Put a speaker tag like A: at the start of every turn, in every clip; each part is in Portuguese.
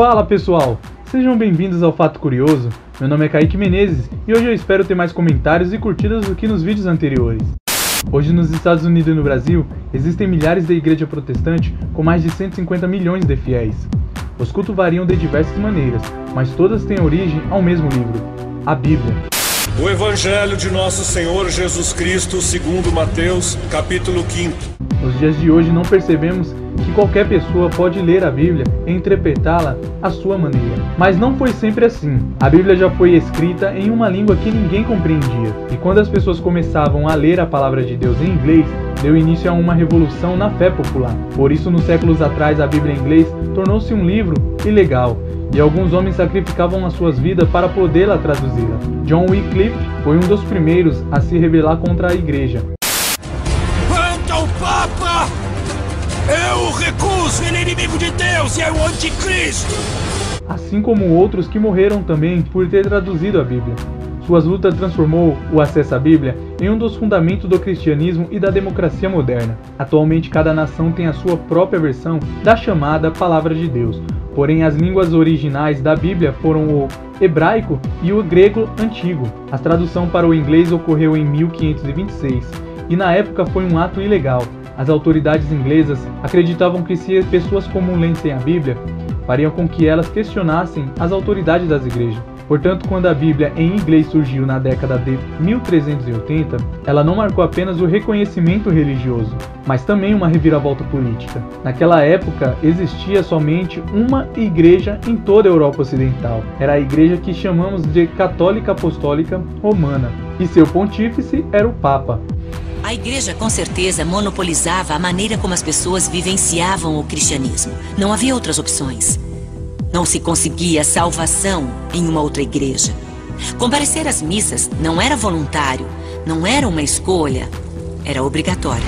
A: Fala pessoal, sejam bem-vindos ao Fato Curioso. Meu nome é Kaique Menezes e hoje eu espero ter mais comentários e curtidas do que nos vídeos anteriores. Hoje nos Estados Unidos e no Brasil existem milhares de igrejas protestantes com mais de 150 milhões de fiéis. Os cultos variam de diversas maneiras, mas todas têm origem ao mesmo livro, a Bíblia.
B: O Evangelho de Nosso Senhor Jesus Cristo, segundo Mateus, capítulo 5.
A: Nos dias de hoje não percebemos que qualquer pessoa pode ler a Bíblia e interpretá-la à sua maneira. Mas não foi sempre assim. A Bíblia já foi escrita em uma língua que ninguém compreendia. E quando as pessoas começavam a ler a palavra de Deus em inglês, deu início a uma revolução na fé popular. Por isso, nos séculos atrás, a Bíblia em inglês tornou-se um livro ilegal. E alguns homens sacrificavam as suas vidas para podê-la traduzir. John Wycliffe foi um dos primeiros a se rebelar contra a igreja.
C: Quanto ao Papa, eu recuso, ele é inimigo de Deus e é o anticristo.
A: Assim como outros que morreram também por ter traduzido a Bíblia. Suas lutas transformou o acesso à Bíblia em um dos fundamentos do cristianismo e da democracia moderna. Atualmente, cada nação tem a sua própria versão da chamada Palavra de Deus. Porém, as línguas originais da Bíblia foram o hebraico e o grego antigo. A tradução para o inglês ocorreu em 1526 e na época foi um ato ilegal. As autoridades inglesas acreditavam que se pessoas comuns lessem a Bíblia, fariam com que elas questionassem as autoridades das igrejas. Portanto, quando a Bíblia em inglês surgiu na década de 1380, ela não marcou apenas o reconhecimento religioso, mas também uma reviravolta política. Naquela época, existia somente uma igreja em toda a Europa Ocidental. Era a igreja que chamamos de Católica Apostólica Romana, e seu pontífice era o Papa.
D: A igreja com certeza monopolizava a maneira como as pessoas vivenciavam o cristianismo. Não havia outras opções. Não se conseguia salvação em uma outra igreja. Comparecer às missas não era voluntário, não era uma escolha, era obrigatório.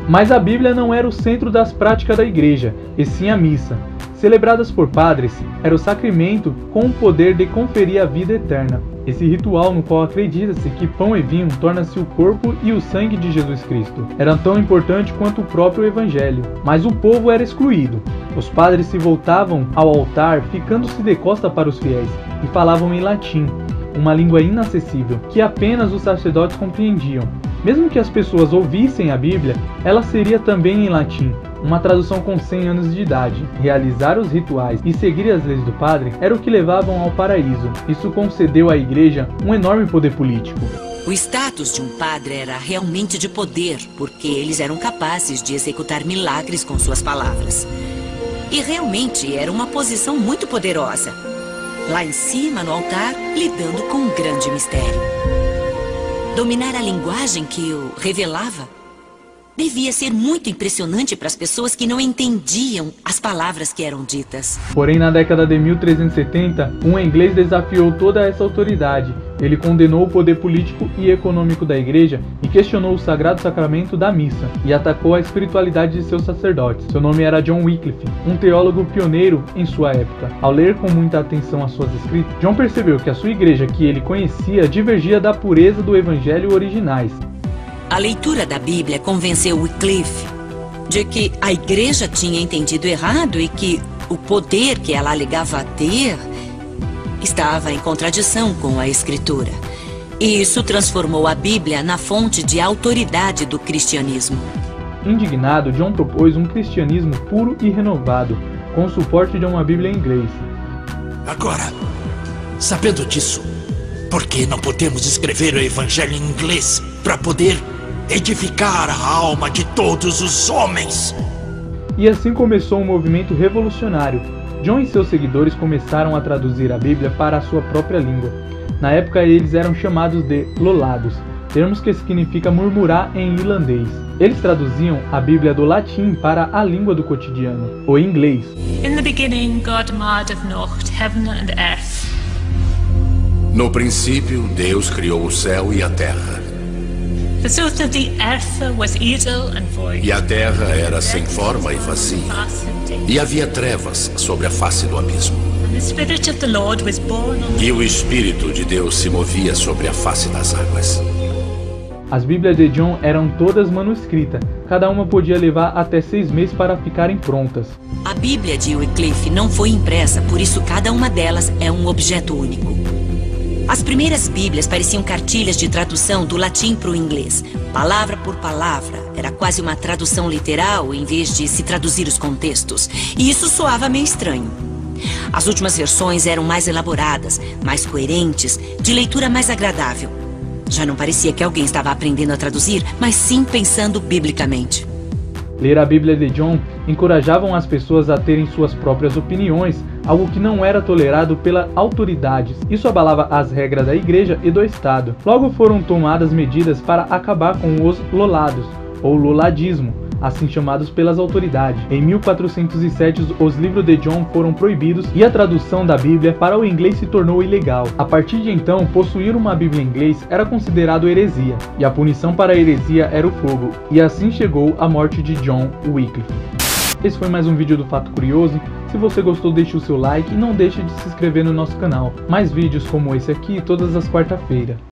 A: Mas a Bíblia não era o centro das práticas da igreja, e sim a missa. Celebradas por padres, era o sacramento com o poder de conferir a vida eterna. Esse ritual no qual acredita-se que pão e vinho torna-se o corpo e o sangue de Jesus Cristo. Era tão importante quanto o próprio Evangelho, mas o povo era excluído. Os padres se voltavam ao altar, ficando-se de costa para os fiéis, e falavam em latim, uma língua inacessível, que apenas os sacerdotes compreendiam. Mesmo que as pessoas ouvissem a Bíblia, ela seria também em latim, uma tradução com 100 anos de idade. Realizar os rituais e seguir as leis do padre era o que levavam ao paraíso. Isso concedeu à igreja um enorme poder político.
D: O status de um padre era realmente de poder, porque eles eram capazes de executar milagres com suas palavras. E realmente era uma posição muito poderosa. Lá em cima, no altar, lidando com um grande mistério. Dominar a linguagem que o revelava devia ser muito impressionante para as pessoas que não entendiam as palavras que eram ditas.
A: Porém, na década de 1370, um inglês desafiou toda essa autoridade. Ele condenou o poder político e econômico da igreja e questionou o sagrado sacramento da missa, e atacou a espiritualidade de seus sacerdotes. Seu nome era John Wycliffe, um teólogo pioneiro em sua época. Ao ler com muita atenção as suas escritas, John percebeu que a sua igreja que ele conhecia divergia da pureza do evangelho originais.
D: A leitura da Bíblia convenceu Wycliffe de que a igreja tinha entendido errado e que o poder que ela alegava ter estava em contradição com a Escritura. E isso transformou a Bíblia na fonte de autoridade do cristianismo.
A: Indignado, John propôs um cristianismo puro e renovado, com o suporte de uma Bíblia em inglês.
C: Agora, sabendo disso, por que não podemos escrever o Evangelho em inglês para poder edificar a alma de todos os homens?
A: E assim começou um movimento revolucionário. John e seus seguidores começaram a traduzir a Bíblia para a sua própria língua. Na época eles eram chamados de lolados, termos que significa murmurar em irlandês. Eles traduziam a Bíblia do latim para a língua do cotidiano, o inglês.
E: In the beginning, God made of Nocht heaven and earth.
F: No princípio, Deus criou o céu e a terra.
E: The surface of the earth was idle and void.
F: E a terra era sem forma e vazia. E havia trevas sobre a face do abismo.
E: The Spirit of the Lord was born on
F: E o Espírito de Deus se movia sobre a face das águas.
A: As Bíblias de John eram todas manuscritas, cada uma podia levar até 6 meses para ficarem prontas.
D: A Bíblia de Wycliffe não foi impressa, por isso cada uma delas é um objeto único. As primeiras Bíblias pareciam cartilhas de tradução do latim para o inglês, palavra por palavra. Era quase uma tradução literal em vez de se traduzir os contextos, e isso soava meio estranho. As últimas versões eram mais elaboradas, mais coerentes, de leitura mais agradável. Já não parecia que alguém estava aprendendo a traduzir, mas sim pensando biblicamente.
A: Ler a Bíblia de John encorajavam as pessoas a terem suas próprias opiniões, algo que não era tolerado pelas autoridades. Isso abalava as regras da igreja e do Estado. Logo foram tomadas medidas para acabar com os lolados, ou loladismo, assim chamados pelas autoridades. Em 1407, os livros de John foram proibidos e a tradução da Bíblia para o inglês se tornou ilegal. A partir de então, possuir uma Bíblia em inglês era considerado heresia, e a punição para a heresia era o fogo, e assim chegou a morte de John Wycliffe. Esse foi mais um vídeo do Fato Curioso. Se você gostou, deixe o seu like e não deixe de se inscrever no nosso canal. Mais vídeos como esse aqui todas as quarta-feiras.